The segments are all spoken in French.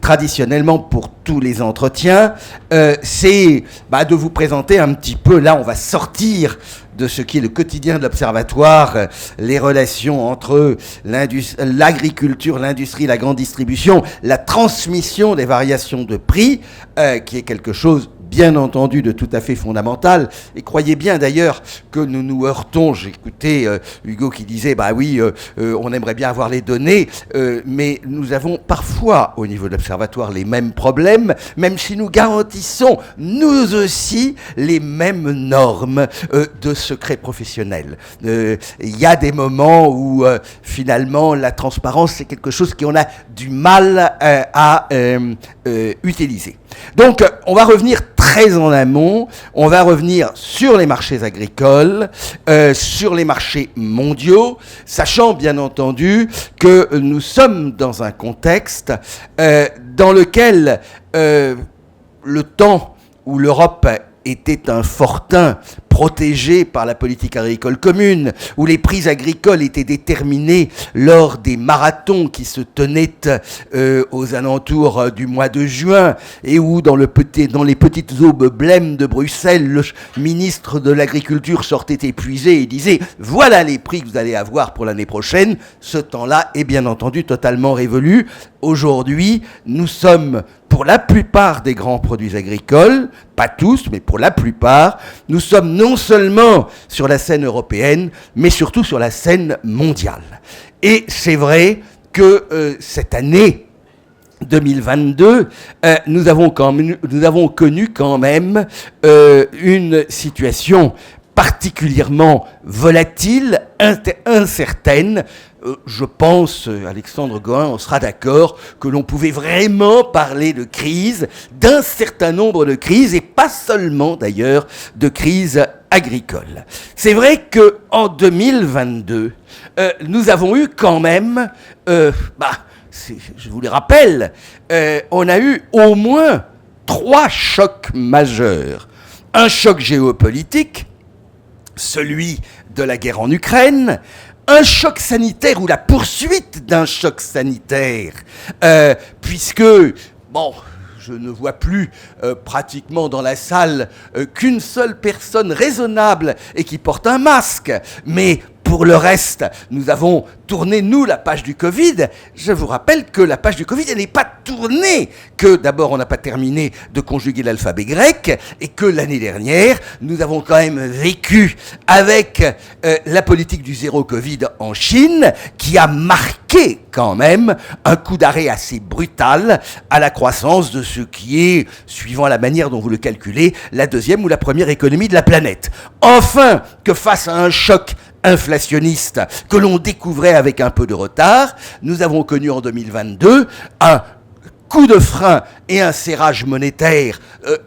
traditionnellement pour tous les entretiens, c'est de vous présenter un petit peu, là on va sortir de ce qui est le quotidien de l'Observatoire, les relations entre l'agriculture, l'industrie, la grande distribution, la transmission des variations de prix, qui est quelque chose bien entendu de tout à fait fondamental. Et croyez bien d'ailleurs que nous nous heurtons, j'écoutais Hugo qui disait on aimerait bien avoir les données, mais nous avons parfois au niveau de l'Observatoire les mêmes problèmes, même si nous garantissons nous aussi les mêmes normes de secret professionnel. Il y a des moments où finalement la transparence c'est quelque chose qu'on a du mal à utiliser. Donc on va revenir très en amont, on va revenir sur les marchés agricoles, sur les marchés mondiaux, sachant bien entendu que nous sommes dans un contexte dans lequel le temps où l'Europe était un fortin protégé par la politique agricole commune, où les prix agricoles étaient déterminés lors des marathons qui se tenaient aux alentours du mois de juin, et où dans les petites aubes blêmes de Bruxelles, le ministre de l'Agriculture sortait épuisé et disait « Voilà les prix que vous allez avoir pour l'année prochaine ». Ce temps-là est bien entendu totalement révolu. Aujourd'hui, nous sommes, pour la plupart des grands produits agricoles, pas tous, mais pour la plupart, nous sommes non seulement sur la scène européenne, mais surtout sur la scène mondiale. Et c'est vrai que cette année 2022, nous avons connu quand même une situation particulièrement volatile, incertaine. Je pense, Alexandre Gohin, on sera d'accord, que l'on pouvait vraiment parler de crise, d'un certain nombre de crises, et pas seulement d'ailleurs de crises agricoles. C'est vrai qu'en 2022, nous avons eu quand même, je vous le rappelle, on a eu au moins 3 chocs majeurs. Un choc géopolitique, celui de la guerre en Ukraine, un choc sanitaire ou la poursuite d'un choc sanitaire, puisque, je ne vois plus pratiquement dans la salle qu'une seule personne raisonnable et qui porte un masque, mais pour le reste, nous avons tourné, nous, la page du Covid. Je vous rappelle que la page du Covid, elle n'est pas tournée, que d'abord, on n'a pas terminé de conjuguer l'alphabet grec, et que l'année dernière, nous avons quand même vécu avec la politique du zéro Covid en Chine, qui a marqué quand même un coup d'arrêt assez brutal à la croissance de ce qui est, suivant la manière dont vous le calculez, la deuxième ou la première économie de la planète. Enfin, que face à un choc inflationniste que l'on découvrait avec un peu de retard, nous avons connu en 2022 un coup de frein et un serrage monétaire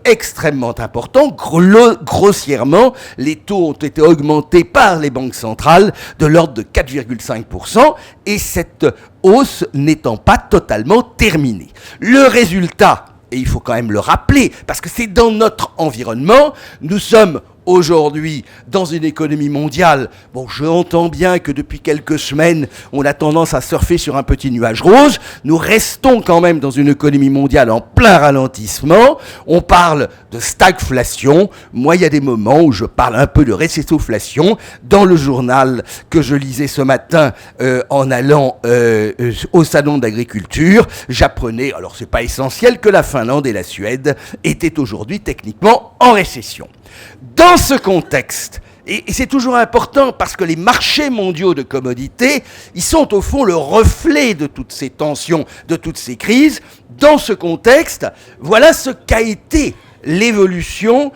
extrêmement important. Grossièrement, les taux ont été augmentés par les banques centrales de l'ordre de 4,5%, et cette hausse n'étant pas totalement terminée. Le résultat, et il faut quand même le rappeler, parce que c'est dans notre environnement, nous sommes aujourd'hui, dans une économie mondiale, j'entends bien que depuis quelques semaines, on a tendance à surfer sur un petit nuage rose. Nous restons quand même dans une économie mondiale en plein ralentissement. On parle de stagflation. Moi, il y a des moments où je parle un peu de récessoflation. Dans le journal que je lisais ce matin en allant au salon d'agriculture, j'apprenais, alors c'est pas essentiel, que la Finlande et la Suède étaient aujourd'hui techniquement en récession. Dans ce contexte, et c'est toujours important parce que les marchés mondiaux de commodités, ils sont au fond le reflet de toutes ces tensions, de toutes ces crises. Dans ce contexte, voilà ce qu'a été l'évolution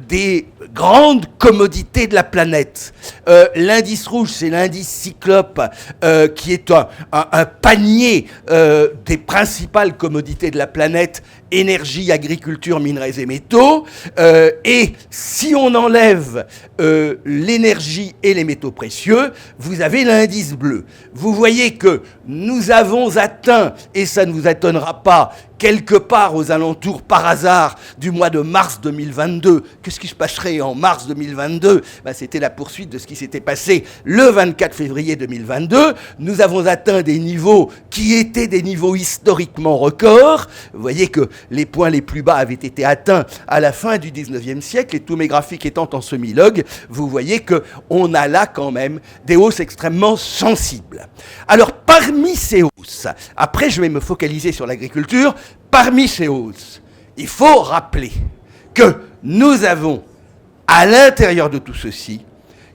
des grandes commodités de la planète. L'indice rouge, c'est l'indice Cyclope, qui est un panier des principales commodités de la planète: énergie, agriculture, minerais et métaux. Et si on enlève l'énergie et les métaux précieux, vous avez l'indice bleu. Vous voyez que nous avons atteint, et ça ne vous étonnera pas, quelque part aux alentours, par hasard, du mois de mars 2022. Qu'est-ce qui se passerait en mars 2022 ? C'était la poursuite de ce qui s'était passé le 24 février 2022. Nous avons atteint des niveaux qui étaient des niveaux historiquement records. Vous voyez que les points les plus bas avaient été atteints à la fin du 19e siècle, et tous mes graphiques étant en semi-log, vous voyez qu'on a là quand même des hausses extrêmement sensibles. Alors, parmi ces hausses, après je vais me focaliser sur l'agriculture, parmi ces hausses, il faut rappeler que nous avons, à l'intérieur de tout ceci,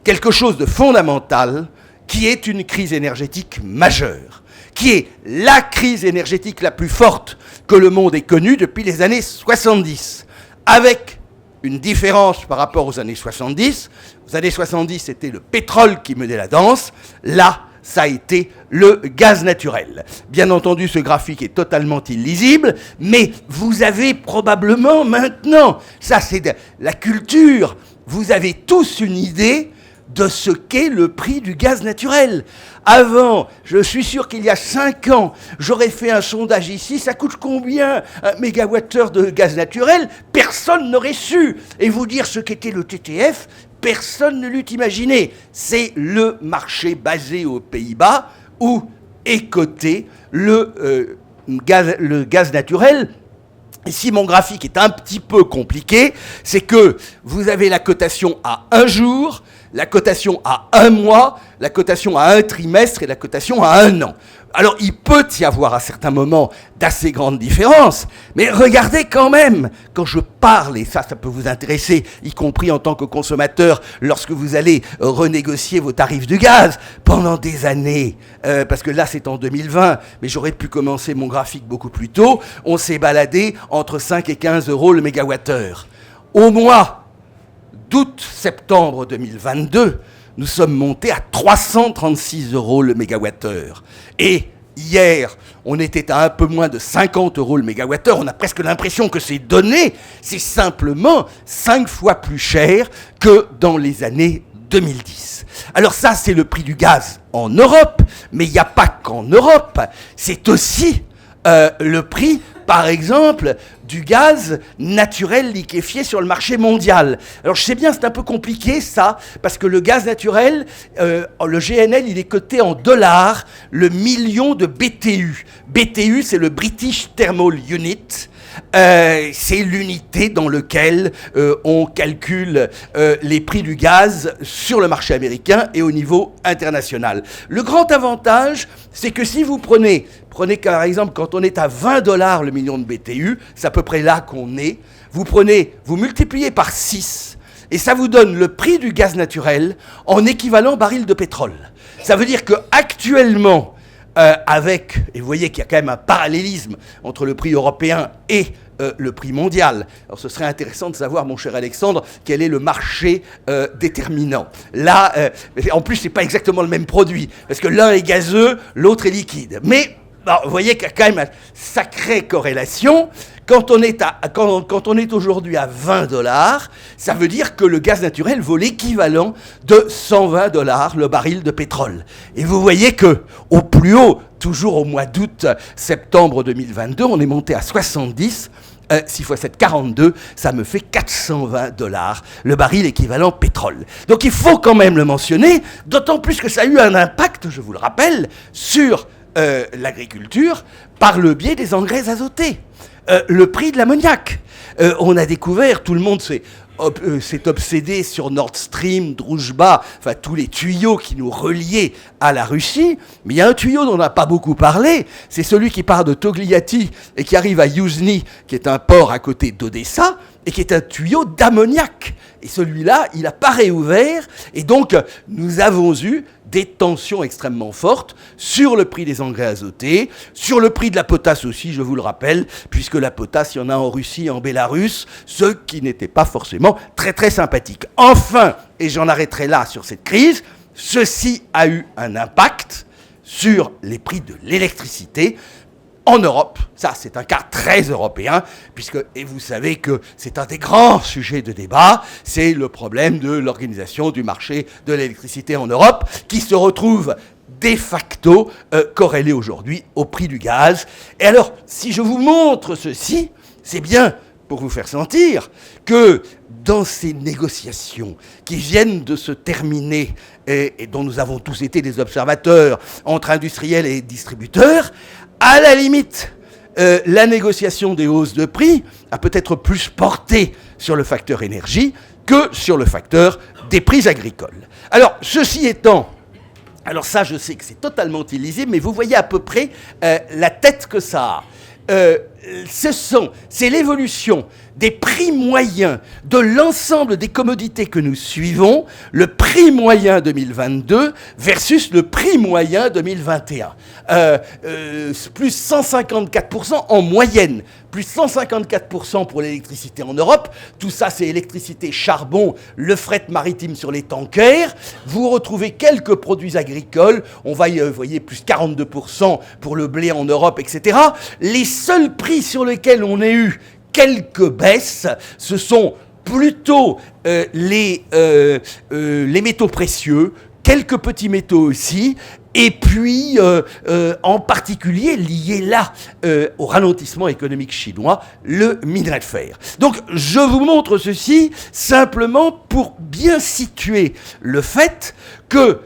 quelque chose de fondamental qui est une crise énergétique majeure, qui est la crise énergétique la plus forte que le monde ait connue depuis les années 70, avec une différence par rapport aux années 70. Aux années 70, c'était le pétrole qui menait la danse. Là, ça a été le gaz naturel. Bien entendu, ce graphique est totalement illisible, mais vous avez probablement maintenant, ça c'est de la culture, vous avez tous une idée de ce qu'est le prix du gaz naturel. Avant, je suis sûr qu'il y a 5 ans, j'aurais fait un sondage ici, ça coûte combien un mégawattheure de gaz naturel ? Personne n'aurait su. Et vous dire ce qu'était le TTF, personne ne l'eût imaginé. C'est le marché basé aux Pays-Bas où est coté le gaz naturel. Et si mon graphique est un petit peu compliqué, c'est que vous avez la cotation à 1 jour, la cotation à 1 mois, la cotation à 1 trimestre et la cotation à 1 an. Alors, il peut y avoir à certains moments d'assez grandes différences, mais regardez quand même, quand je parle, et ça peut vous intéresser, y compris en tant que consommateur, lorsque vous allez renégocier vos tarifs du gaz, pendant des années, parce que là c'est en 2020, mais j'aurais pu commencer mon graphique beaucoup plus tôt, on s'est baladé entre 5 et 15 euros le mégawattheure. Au mois d'août-septembre 2022, nous sommes montés à 336 euros le mégawattheure. Et hier, on était à un peu moins de 50 euros le mégawattheure. On a presque l'impression que ces données, c'est simplement 5 fois plus cher que dans les années 2010. Alors ça, c'est le prix du gaz en Europe, mais il n'y a pas qu'en Europe. C'est aussi le prix, par exemple, du gaz naturel liquéfié sur le marché mondial. Alors je sais bien, c'est un peu compliqué ça, parce que le gaz naturel, le GNL, il est coté en dollars, le million de BTU. BTU, c'est le British Thermal Unit. C'est l'unité dans laquelle on calcule les prix du gaz sur le marché américain et au niveau international. Le grand avantage, c'est que si vous prenez par exemple, quand on est à 20 $ le million de BTU, c'est à peu près là qu'on est, vous multipliez par 6, et ça vous donne le prix du gaz naturel en équivalent baril de pétrole. Ça veut dire qu'actuellement, et vous voyez qu'il y a quand même un parallélisme entre le prix européen et le prix mondial. Alors ce serait intéressant de savoir, mon cher Alexandre, quel est le marché déterminant. Là, en plus, c'est pas exactement le même produit, parce que l'un est gazeux, l'autre est liquide. Mais vous voyez qu'il y a quand même une sacrée corrélation. Quand on est aujourd'hui à 20 $, ça veut dire que le gaz naturel vaut l'équivalent de 120 $ le baril de pétrole. Et vous voyez que au plus haut, toujours au mois d'août-septembre 2022, on est monté à 70. 6 x 7, 42, ça me fait 420 $ le baril équivalent pétrole. Donc il faut quand même le mentionner, d'autant plus que ça a eu un impact, je vous le rappelle, sur l'agriculture par le biais des engrais azotés. Le prix de l'ammoniac. On a découvert, tout le monde s'est obsédé sur Nord Stream, Druzhba, enfin tous les tuyaux qui nous reliaient à la Russie, mais il y a un tuyau dont on n'a pas beaucoup parlé, c'est celui qui part de Togliatti et qui arrive à Yuzhny, qui est un port à côté d'Odessa, et qui est un tuyau d'ammoniac. Et celui-là, il n'a pas réouvert, et donc nous avons eu des tensions extrêmement fortes sur le prix des engrais azotés, sur le prix de la potasse aussi, je vous le rappelle, puisque la potasse, il y en a en Russie et en Bélarus, ce qui n'était pas forcément très très sympathique. Enfin, et j'en arrêterai là sur cette crise, ceci a eu un impact sur les prix de l'électricité, en Europe. Ça, c'est un cas très européen, et vous savez que c'est un des grands sujets de débat, c'est le problème de l'organisation du marché de l'électricité en Europe, qui se retrouve de facto corrélé aujourd'hui au prix du gaz. Et alors, si je vous montre ceci, c'est bien pour vous faire sentir que dans ces négociations qui viennent de se terminer et dont nous avons tous été des observateurs entre industriels et distributeurs, à la limite, la négociation des hausses de prix a peut-être plus porté sur le facteur énergie que sur le facteur des prix agricoles. Alors, ceci étant, alors ça, je sais que c'est totalement illisible, mais vous voyez à peu près la tête que ça a. C'est l'évolution des prix moyens de l'ensemble des commodités que nous suivons, le prix moyen 2022 versus le prix moyen 2021. Plus 154% en moyenne, plus 154% pour l'électricité en Europe. Tout ça, c'est électricité, charbon, le fret maritime sur les tankers. Vous retrouvez quelques produits agricoles. On va y voyez, plus 42% pour le blé en Europe, etc. Les seuls prix sur lesquels on a eu quelques baisses, ce sont plutôt les métaux précieux, quelques petits métaux aussi, et puis en particulier lié là au ralentissement économique chinois, le minerai de fer. Donc je vous montre ceci simplement pour bien situer le fait que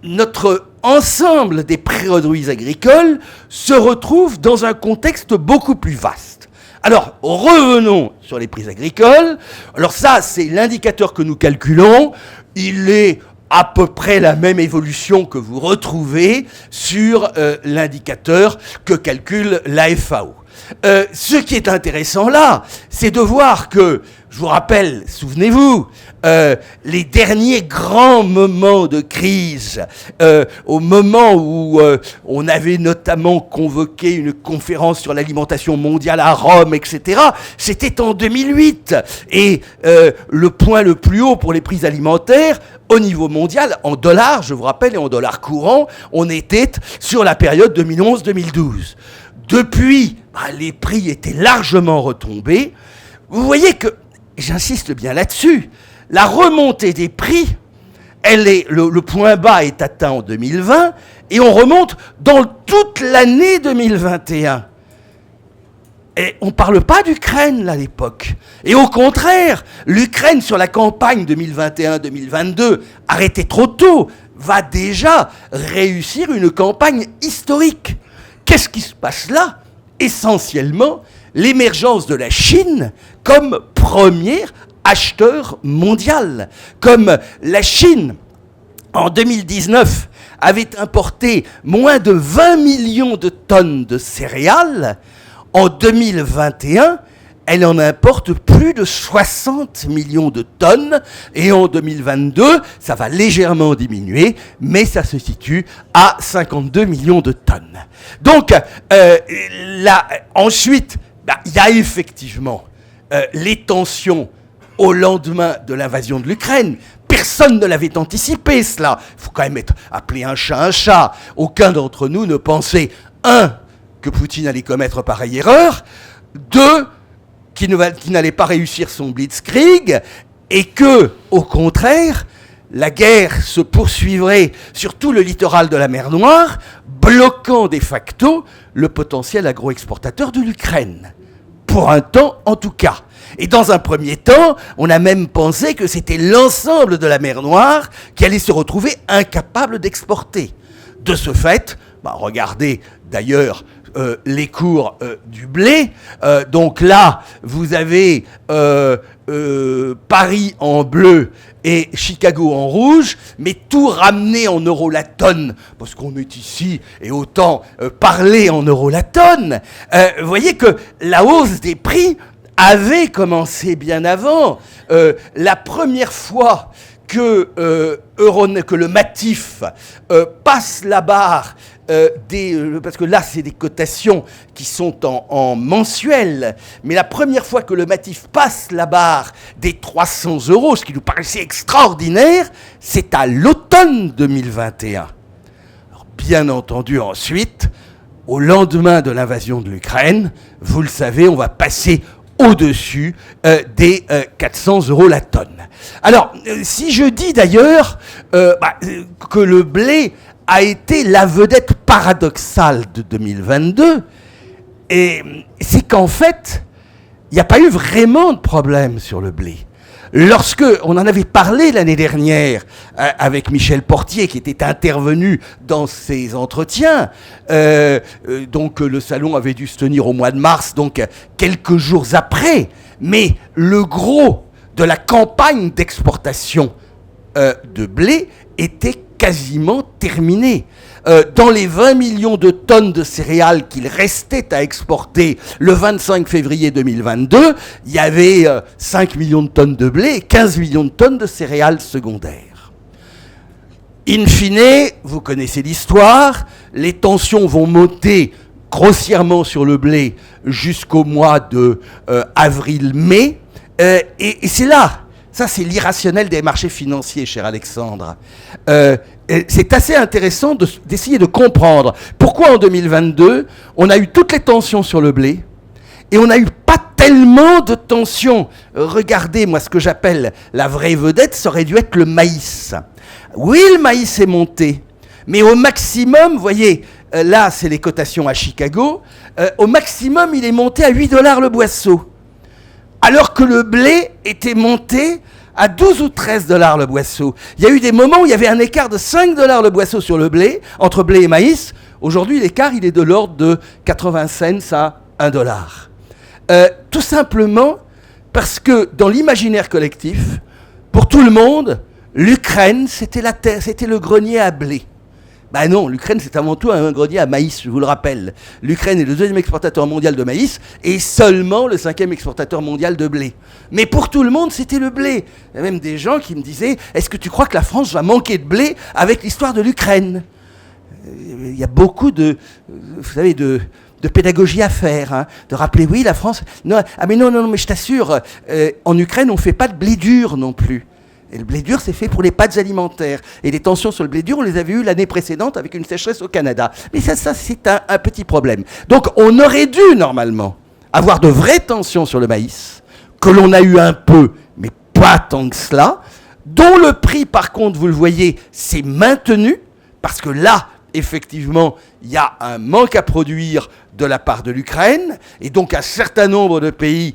notre ensemble des produits agricoles se retrouve dans un contexte beaucoup plus vaste. Alors, revenons sur les prix agricoles. Alors ça, c'est l'indicateur que nous calculons. Il est à peu près la même évolution que vous retrouvez sur l'indicateur que calcule la FAO. Ce qui est intéressant là, c'est de voir que, je vous rappelle, souvenez-vous, les derniers grands moments de crise, au moment où on avait notamment convoqué une conférence sur l'alimentation mondiale à Rome, etc., c'était en 2008. Et le point le plus haut pour les prix alimentaires, au niveau mondial, en dollars, je vous rappelle, et en dollars courants, on était sur la période 2011-2012. Depuis, les prix étaient largement retombés. Vous voyez que, j'insiste bien là-dessus, la remontée des prix, le point bas est atteint en 2020 et on remonte dans toute l'année 2021. Et on ne parle pas d'Ukraine là, à l'époque. Et au contraire, l'Ukraine sur la campagne 2021-2022, arrêtée trop tôt, va déjà réussir une campagne historique. Qu'est-ce qui se passe là ? Essentiellement, l'émergence de la Chine comme premier acheteur mondial. Comme la Chine, en 2019, avait importé moins de 20 millions de tonnes de céréales, en 2021, elle en importe plus de 60 millions de tonnes, et en 2022, ça va légèrement diminuer, mais ça se situe à 52 millions de tonnes. Donc, là, ensuite, il y a effectivement les tensions au lendemain de l'invasion de l'Ukraine. Personne ne l'avait anticipé, cela. Il faut quand même appeler un chat un chat. Aucun d'entre nous ne pensait, que Poutine allait commettre pareille erreur, qu'il n'allait pas réussir son blitzkrieg, et que, au contraire, la guerre se poursuivrait sur tout le littoral de la mer Noire, bloquant de facto le potentiel agroexportateur de l'Ukraine. Pour un temps, en tout cas. Et dans un premier temps, on a même pensé que c'était l'ensemble de la mer Noire qui allait se retrouver incapable d'exporter. De ce fait, regardez d'ailleurs les cours du blé. Donc là, vous avez Paris en bleu et Chicago en rouge, mais tout ramené en euros la tonne, parce qu'on est ici, et autant parler en euros la tonne. Vous voyez que la hausse des prix avait commencé bien avant. La première fois que le Matif passe la barre parce que là, c'est des cotations qui sont en mensuel, mais la première fois que le Matif passe la barre des 300 €, ce qui nous paraissait extraordinaire, c'est à l'automne 2021. Alors, bien entendu, ensuite, au lendemain de l'invasion de l'Ukraine, vous le savez, on va passer au-dessus des 400 € la tonne. Alors, si je dis d'ailleurs que le blé a été la vedette paradoxale de 2022. Et c'est qu'en fait, il n'y a pas eu vraiment de problème sur le blé. Lorsque on en avait parlé l'année dernière avec Michel Portier qui était intervenu dans ces entretiens, donc le salon avait dû se tenir au mois de mars, donc quelques jours après, mais le gros de la campagne d'exportation de blé était quasiment terminé. Dans les 20 millions de tonnes de céréales qu'il restait à exporter le 25 février 2022, il y avait 5 millions de tonnes de blé et 15 millions de tonnes de céréales secondaires. In fine, vous connaissez l'histoire, les tensions vont monter grossièrement sur le blé jusqu'au mois de avril-mai, et c'est là. Ça, c'est l'irrationnel des marchés financiers, cher Alexandre. C'est assez intéressant d'essayer de comprendre pourquoi en 2022, on a eu toutes les tensions sur le blé et on n'a eu pas tellement de tensions. Regardez, moi, ce que j'appelle la vraie vedette, ça aurait dû être le maïs. Oui, le maïs est monté, mais au maximum, vous voyez, là, c'est les cotations à Chicago, au maximum, il est monté à 8 $ le boisseau. Alors que le blé était monté à 12 ou 13 $ le boisseau. Il y a eu des moments où il y avait un écart de 5 $ le boisseau sur le blé, entre blé et maïs. Aujourd'hui, l'écart, il est de l'ordre de 80 cents à 1 $. Tout simplement parce que dans l'imaginaire collectif, pour tout le monde, l'Ukraine, c'était la terre, c'était le grenier à blé. Ben non, l'Ukraine, c'est avant tout un grenier à maïs, je vous le rappelle. L'Ukraine est le 2e exportateur mondial de maïs et seulement le 5e exportateur mondial de blé. Mais pour tout le monde, c'était le blé. Il y a même des gens qui me disaient « Est-ce que tu crois que la France va manquer de blé avec l'histoire de l'Ukraine ?» Il y a beaucoup de pédagogie à faire, hein, de rappeler « Oui, la France... » Non, ah mais non, mais je t'assure, en Ukraine, on ne fait pas de blé dur non plus. Et le blé dur, c'est fait pour les pâtes alimentaires. Et les tensions sur le blé dur, on les avait eues l'année précédente avec une sécheresse au Canada. Mais ça c'est un petit problème. Donc, on aurait dû, normalement, avoir de vraies tensions sur le maïs, que l'on a eu un peu, mais pas tant que cela, dont le prix, par contre, vous le voyez, s'est maintenu, parce que là, effectivement, il y a un manque à produire de la part de l'Ukraine, et donc un certain nombre de pays,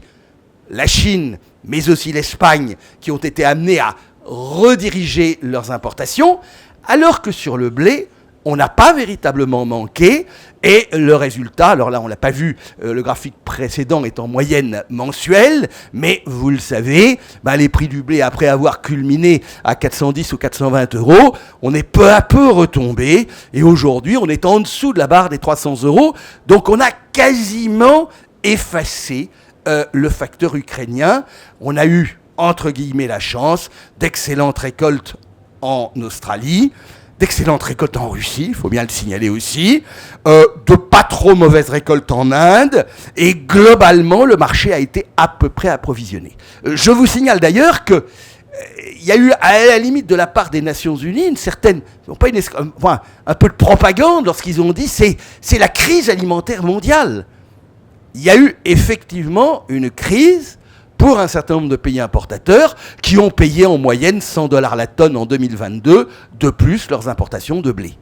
la Chine, mais aussi l'Espagne, qui ont été amenés à rediriger leurs importations, alors que sur le blé, on n'a pas véritablement manqué, et le résultat, alors là on ne l'a pas vu, le graphique précédent est en moyenne mensuelle, mais vous le savez, les prix du blé, après avoir culminé à 410 ou 420 €, on est peu à peu retombé, et aujourd'hui on est en dessous de la barre des 300 €, donc on a quasiment effacé le facteur ukrainien. On a eu, entre guillemets, la chance d'excellentes récoltes en Australie, d'excellentes récoltes en Russie, il faut bien le signaler aussi, de pas trop mauvaises récoltes en Inde, et globalement, le marché a été à peu près approvisionné. Je vous signale d'ailleurs que il y a eu, à la limite de la part des Nations Unies, un peu de propagande lorsqu'ils ont dit c'est la crise alimentaire mondiale. Il y a eu effectivement une crise pour un certain nombre de pays importateurs qui ont payé en moyenne 100 $ la tonne en 2022 de plus leurs importations de blé.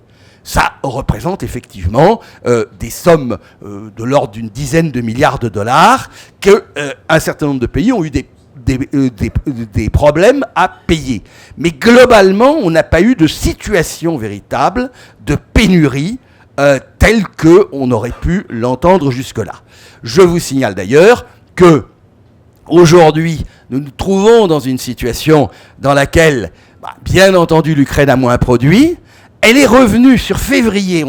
Ça représente effectivement des sommes de l'ordre d'une dizaine de milliards de dollars qu'un certain nombre de pays ont eu des problèmes à payer. Mais globalement, on n'a pas eu de situation véritable de pénurie telle qu'on aurait pu l'entendre jusque-là. Je vous signale d'ailleurs que aujourd'hui, nous nous trouvons dans une situation dans laquelle, bien entendu, l'Ukraine a moins produit. Elle est revenue sur février,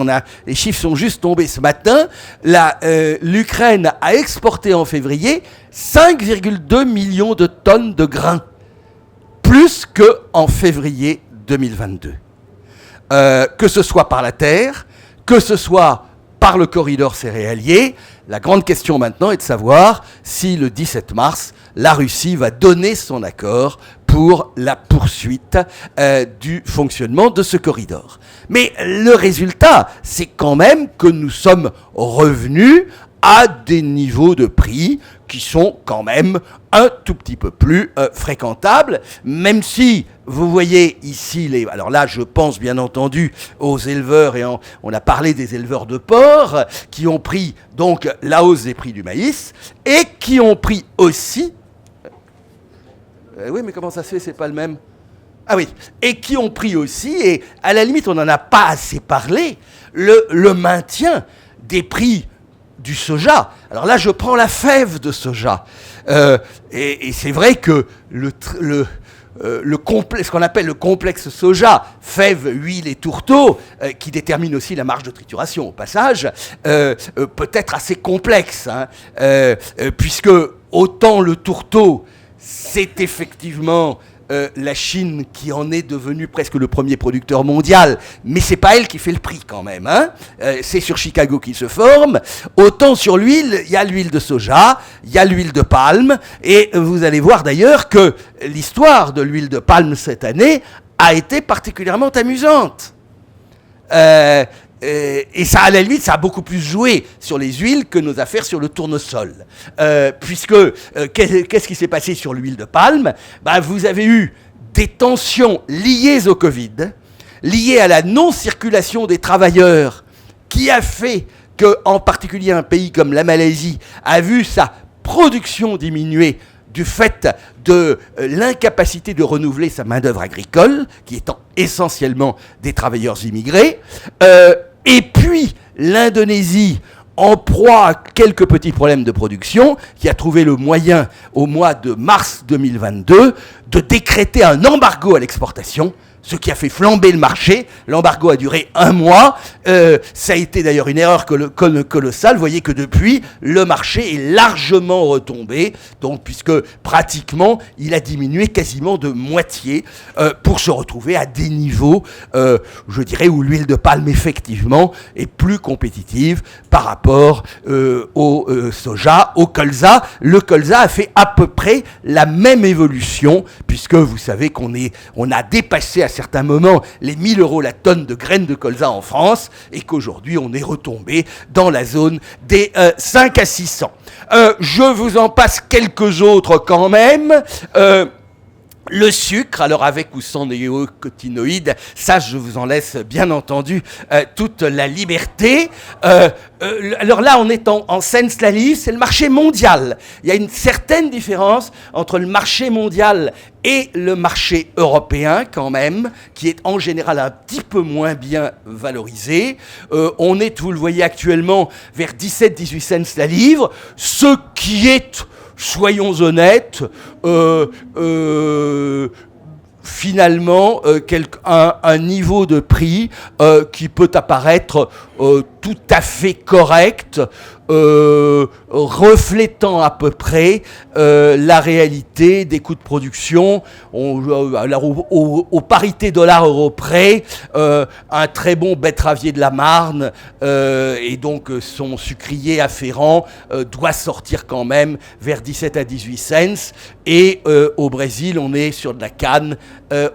les chiffres sont juste tombés ce matin, l'Ukraine a exporté en février 5,2 millions de tonnes de grains, plus qu'en février 2022. Que ce soit par la terre, que ce soit par le corridor céréalier, la grande question maintenant est de savoir si le 17 mars, la Russie va donner son accord pour pour la poursuite du fonctionnement de ce corridor. Mais le résultat, c'est quand même que nous sommes revenus à des niveaux de prix qui sont quand même un tout petit peu plus fréquentables, même si vous voyez ici les... Alors là, je pense bien entendu aux éleveurs, et on a parlé des éleveurs de porc, qui ont pris donc la hausse des prix du maïs, et qui ont pris aussi... oui, mais comment ça se fait, c'est pas le même? Ah oui, et qui ont pris aussi, et à la limite, on n'en a pas assez parlé, le maintien des prix du soja. Alors là, je prends la fève de soja. Et c'est vrai que ce qu'on appelle le complexe soja, fève, huile et tourteau, qui détermine aussi la marge de trituration, au passage, peut être assez complexe, hein, puisque autant le tourteau, c'est effectivement la Chine qui en est devenue presque le premier producteur mondial, mais c'est pas elle qui fait le prix quand même, hein. C'est sur Chicago qu'il se forme. Autant sur l'huile, il y a l'huile de soja, il y a l'huile de palme, et vous allez voir d'ailleurs que l'histoire de l'huile de palme cette année a été particulièrement amusante. Et ça, à la limite, ça a beaucoup plus joué sur les huiles que nos affaires sur le tournesol. Puisque, qu'est-ce qui s'est passé sur l'huile de palme? Vous avez eu des tensions liées au Covid, liées à la non-circulation des travailleurs, qui a fait que, en particulier, un pays comme la Malaisie a vu sa production diminuer du fait de l'incapacité de renouveler sa main-d'œuvre agricole, qui étant essentiellement des travailleurs immigrés, et puis l'Indonésie, en proie à quelques petits problèmes de production, qui a trouvé le moyen, au mois de mars 2022, de décréter un embargo à l'exportation, ce qui a fait flamber le marché. L'embargo a duré 1 mois. Ça a été d'ailleurs une erreur colossale. Vous voyez que depuis, le marché est largement retombé, donc, puisque pratiquement, il a diminué quasiment de moitié pour se retrouver à des niveaux, je dirais, où l'huile de palme, effectivement, est plus compétitive par rapport au soja, au colza. Le colza a fait à peu près la même évolution, puisque vous savez qu'on a dépassé à certains moments les 1 000 € la tonne de graines de colza en France, et qu'aujourd'hui on est retombé dans la zone des 5 à 600. Je vous en passe quelques autres quand même. Le sucre, alors avec ou sans néonicotinoïdes, ça je vous en laisse bien entendu toute la liberté. Alors là on est en Seine-Salive, c'est le marché mondial. Il y a une certaine différence entre le marché mondial et le marché européen quand même, qui est en général un petit peu moins bien valorisé. On est, vous le voyez actuellement, vers 17-18 cents la livre, ce qui est... Soyons honnêtes, finalement, un niveau de prix qui peut apparaître tout à fait correct, reflétant à peu près la réalité des coûts de production. Alors, aux parités dollar-euro près, un très bon betteravier de la Marne et donc son sucrier afférent doit sortir quand même vers 17 à 18 cents. Et au Brésil, on est sur de la canne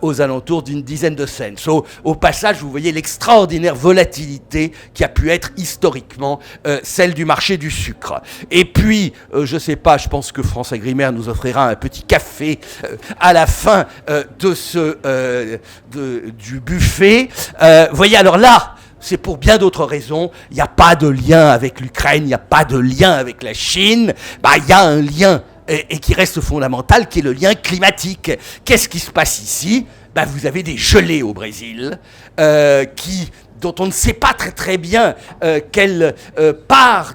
aux alentours d'une dizaine de cents. Au passage, vous voyez l'extraordinaire volatilité qui a pu être historiquement celle du marché du sucre. Et puis, je sais pas, je pense que France Agrimaire nous offrira un petit café à la fin du buffet. Voyez, alors là, c'est pour bien d'autres raisons. Il n'y a pas de lien avec l'Ukraine, il n'y a pas de lien avec la Chine. Il y a un lien et qui reste fondamental, qui est le lien climatique. Qu'est-ce qui se passe ici? Vous avez des gelées au Brésil dont on ne sait pas très très bien quelle part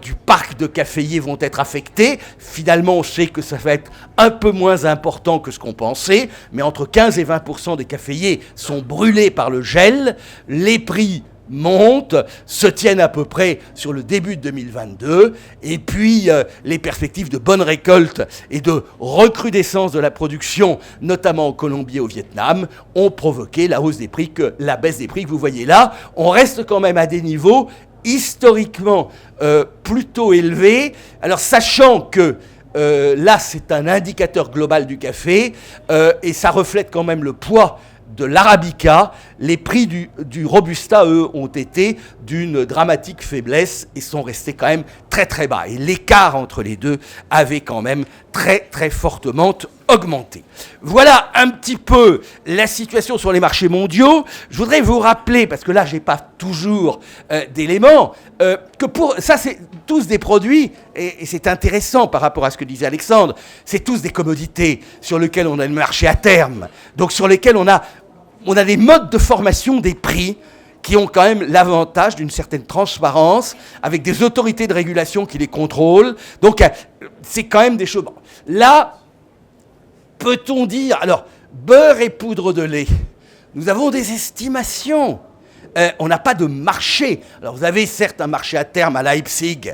du parc de caféiers vont être affectées. Finalement, on sait que ça va être un peu moins important que ce qu'on pensait, mais entre 15 et 20% des caféiers sont brûlés par le gel. Les prix montent, se tiennent à peu près sur le début de 2022, et puis les perspectives de bonne récolte et de recrudescence de la production, notamment en Colombie et au Vietnam, ont provoqué la baisse des prix que vous voyez là. On reste quand même à des niveaux historiquement plutôt élevés. Alors, sachant que là, c'est un indicateur global du café, et ça reflète quand même le poids de l'Arabica. Les prix du Robusta, eux, ont été d'une dramatique faiblesse et sont restés quand même très très bas. Et l'écart entre les deux avait quand même très très fortement augmenté. Voilà un petit peu la situation sur les marchés mondiaux. Je voudrais vous rappeler, parce que là, je n'ai pas toujours d'éléments, que ça, c'est tous des produits, et c'est intéressant par rapport à ce que disait Alexandre, c'est tous des commodités sur lesquelles on a le marché à terme, donc sur lesquelles on a des modes de formation des prix qui ont quand même l'avantage d'une certaine transparence, avec des autorités de régulation qui les contrôlent. Donc, c'est quand même des choses. Bon, là, peut-on dire... Alors, beurre et poudre de lait, nous avons des estimations. On n'a pas de marché. Alors, vous avez certes un marché à terme à Leipzig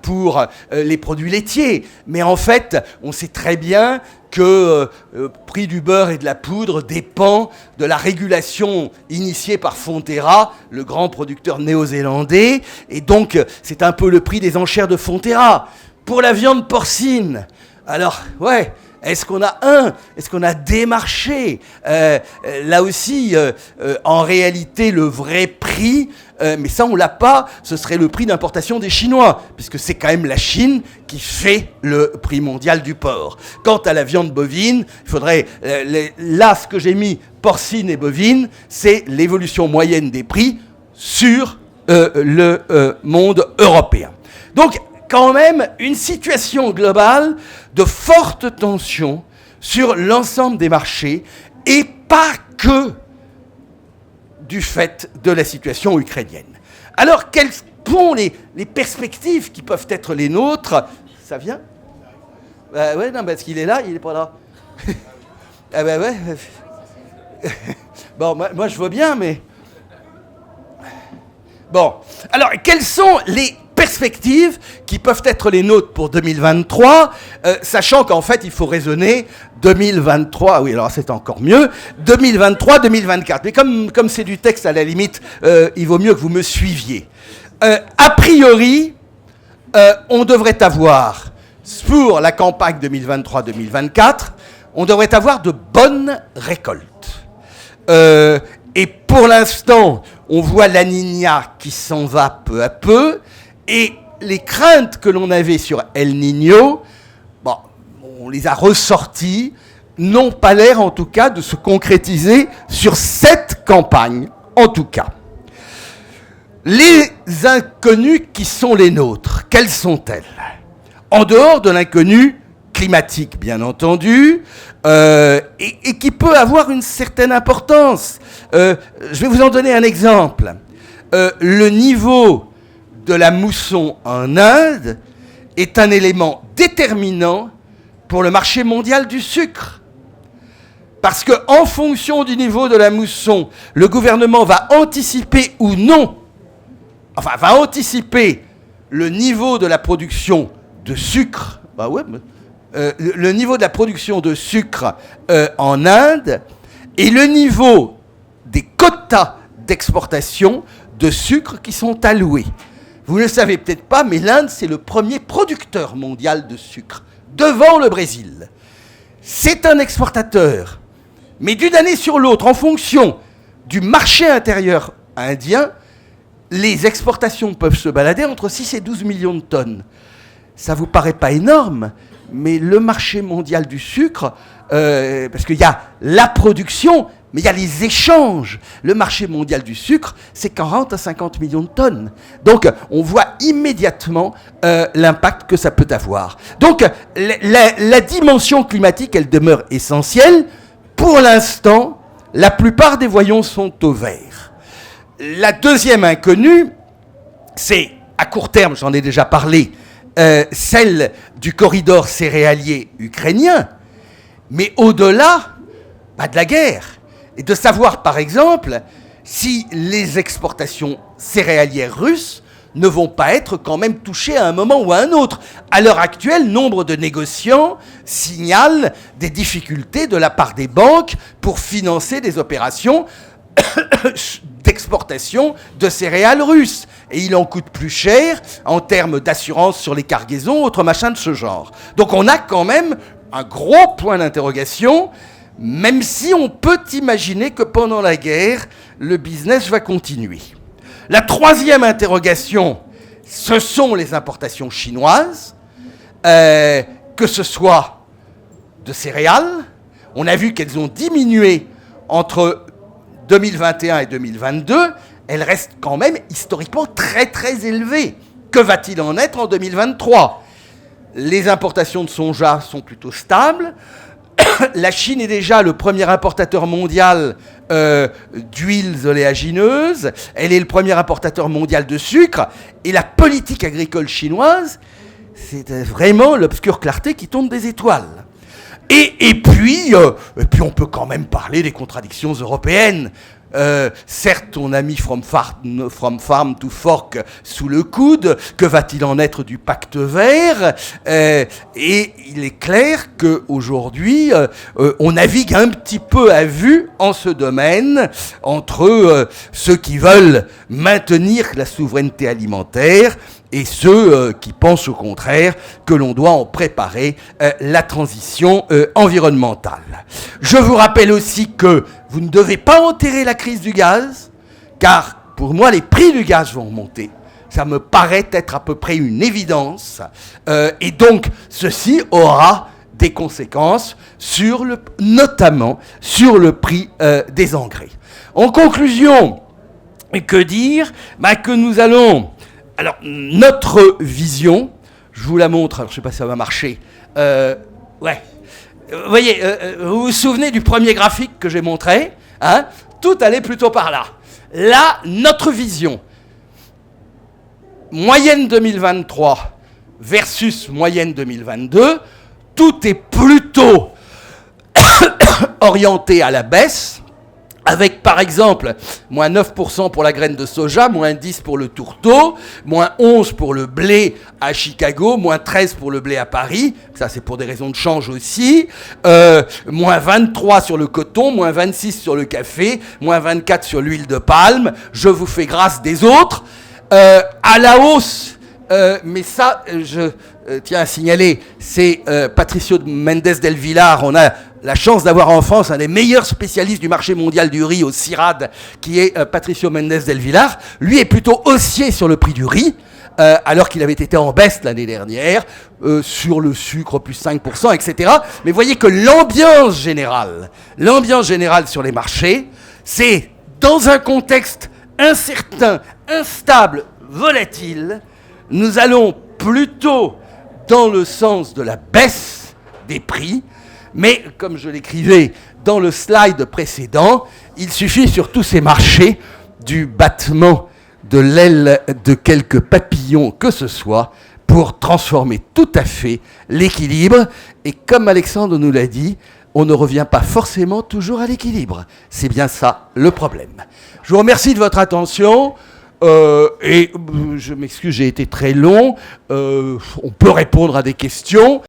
pour les produits laitiers, mais en fait, on sait très bien que le prix du beurre et de la poudre dépend de la régulation initiée par Fonterra, le grand producteur néo-zélandais, et donc c'est un peu le prix des enchères de Fonterra. Pour la viande porcine, alors, ouais, est-ce qu'on a des marchés là aussi, en réalité, le vrai prix, mais ça, on ne l'a pas, ce serait le prix d'importation des Chinois, puisque c'est quand même la Chine qui fait le prix mondial du porc. Quant à la viande bovine, il faudrait... là, ce que j'ai mis, porcine et bovine, c'est l'évolution moyenne des prix sur le monde européen. Donc, quand même une situation globale de forte tension sur l'ensemble des marchés, et pas que du fait de la situation ukrainienne. Alors, quelles sont les perspectives qui peuvent être les nôtres? Ça vient? Ouais, non, parce qu'il est là, il n'est pas là. Ah ben ouais. Bon, moi je vois bien, mais... Bon, alors, quelles sont les perspectives qui peuvent être les nôtres pour 2023, sachant qu'en fait, il faut raisonner 2023, oui, alors c'est encore mieux, 2023-2024. Mais comme c'est du texte, à la limite, il vaut mieux que vous me suiviez. A priori, on devrait avoir, pour la campagne 2023-2024, on devrait avoir de bonnes récoltes. Et pour l'instant, on voit la Niña qui s'en va peu à peu, et les craintes que l'on avait sur El Niño, bon, on les a ressorties, n'ont pas l'air en tout cas de se concrétiser sur cette campagne, en tout cas. Les inconnues qui sont les nôtres, quelles sont-elles? En dehors de l'inconnu climatique, bien entendu, et qui peut avoir une certaine importance. Je vais vous en donner un exemple. Le niveau de la mousson en Inde est un élément déterminant pour le marché mondial du sucre. Parce qu'en fonction du niveau de la mousson, le gouvernement va anticiper ou non, enfin, va anticiper le niveau de la production de sucre, bah ouais, le niveau de la production de sucre en Inde et le niveau des quotas d'exportation de sucre qui sont alloués. Vous ne le savez peut-être pas, mais l'Inde, c'est le premier producteur mondial de sucre, devant le Brésil. C'est un exportateur, mais d'une année sur l'autre, en fonction du marché intérieur indien, les exportations peuvent se balader entre 6 et 12 millions de tonnes. Ça ne vous paraît pas énorme, mais le marché mondial du sucre, parce qu'il y a la production, mais il y a les échanges. Le marché mondial du sucre, c'est 40 à 50 millions de tonnes. Donc, on voit immédiatement l'impact que ça peut avoir. Donc, la dimension climatique, elle demeure essentielle. Pour l'instant, la plupart des voyants sont au vert. La deuxième inconnue, c'est, à court terme, j'en ai déjà parlé, celle du corridor céréalier ukrainien, mais au-delà, de la guerre. Et de savoir, par exemple, si les exportations céréalières russes ne vont pas être quand même touchées à un moment ou à un autre. À l'heure actuelle, nombre de négociants signalent des difficultés de la part des banques pour financer des opérations d'exportation de céréales russes. Et il en coûte plus cher en termes d'assurance sur les cargaisons, autres machins de ce genre. Donc on a quand même un gros point d'interrogation, même si on peut imaginer que pendant la guerre, le business va continuer. La troisième interrogation, ce sont les importations chinoises, que ce soit de céréales. On a vu qu'elles ont diminué entre 2021 et 2022. Elles restent quand même historiquement très très élevées. Que va-t-il en être en 2023 ? Les importations de soja sont plutôt stables. La Chine est déjà le premier importateur mondial d'huiles oléagineuses. Elle est le premier importateur mondial de sucre. Et la politique agricole chinoise, c'est vraiment l'obscure clarté qui tombe des étoiles. Et puis, on peut quand même parler des contradictions européennes. Certes, on a mis From Farm to Fork sous le coude. Que va-t-il en être du pacte vert ? Et il est clair qu'aujourd'hui, on navigue un petit peu à vue en ce domaine entre ceux qui veulent maintenir la souveraineté alimentaire et ceux qui pensent au contraire que l'on doit en préparer la transition environnementale. Je vous rappelle aussi que vous ne devez pas enterrer la crise du gaz, car pour moi les prix du gaz vont monter. Ça me paraît être à peu près une évidence. Et donc ceci aura des conséquences notamment sur le prix des engrais. En conclusion, que dire ? Que nous allons... Alors, notre vision, je vous la montre, alors je ne sais pas si ça va marcher. Ouais. Vous voyez, vous vous souvenez du premier graphique que j'ai montré, hein ? Tout allait plutôt par là. Là, notre vision, moyenne 2023 versus moyenne 2022, tout est plutôt orienté à la baisse, avec par exemple moins 9% pour la graine de soja, moins 10 pour le tourteau, moins 11 pour le blé à Chicago, moins 13 pour le blé à Paris, ça c'est pour des raisons de change aussi, moins 23 sur le coton, moins 26 sur le café, moins 24 sur l'huile de palme, je vous fais grâce des autres, à la hausse, mais ça je tiens à signaler, c'est Patricio Mendes del Villar, on a la chance d'avoir en France un des meilleurs spécialistes du marché mondial du riz au CIRAD, qui est Patricio Mendes del Villar. Lui est plutôt haussier sur le prix du riz, alors qu'il avait été en baisse l'année dernière, sur le sucre plus 5%, etc. Mais voyez que l'ambiance générale sur les marchés, c'est dans un contexte incertain, instable, volatile, nous allons plutôt dans le sens de la baisse des prix. Mais, comme je l'écrivais dans le slide précédent, il suffit sur tous ces marchés du battement de l'aile de quelques papillons que ce soit pour transformer tout à fait l'équilibre. Et comme Alexandre nous l'a dit, on ne revient pas forcément toujours à l'équilibre. C'est bien ça le problème. Je vous remercie de votre attention. Et je m'excuse, j'ai été très long. On peut répondre à des questions.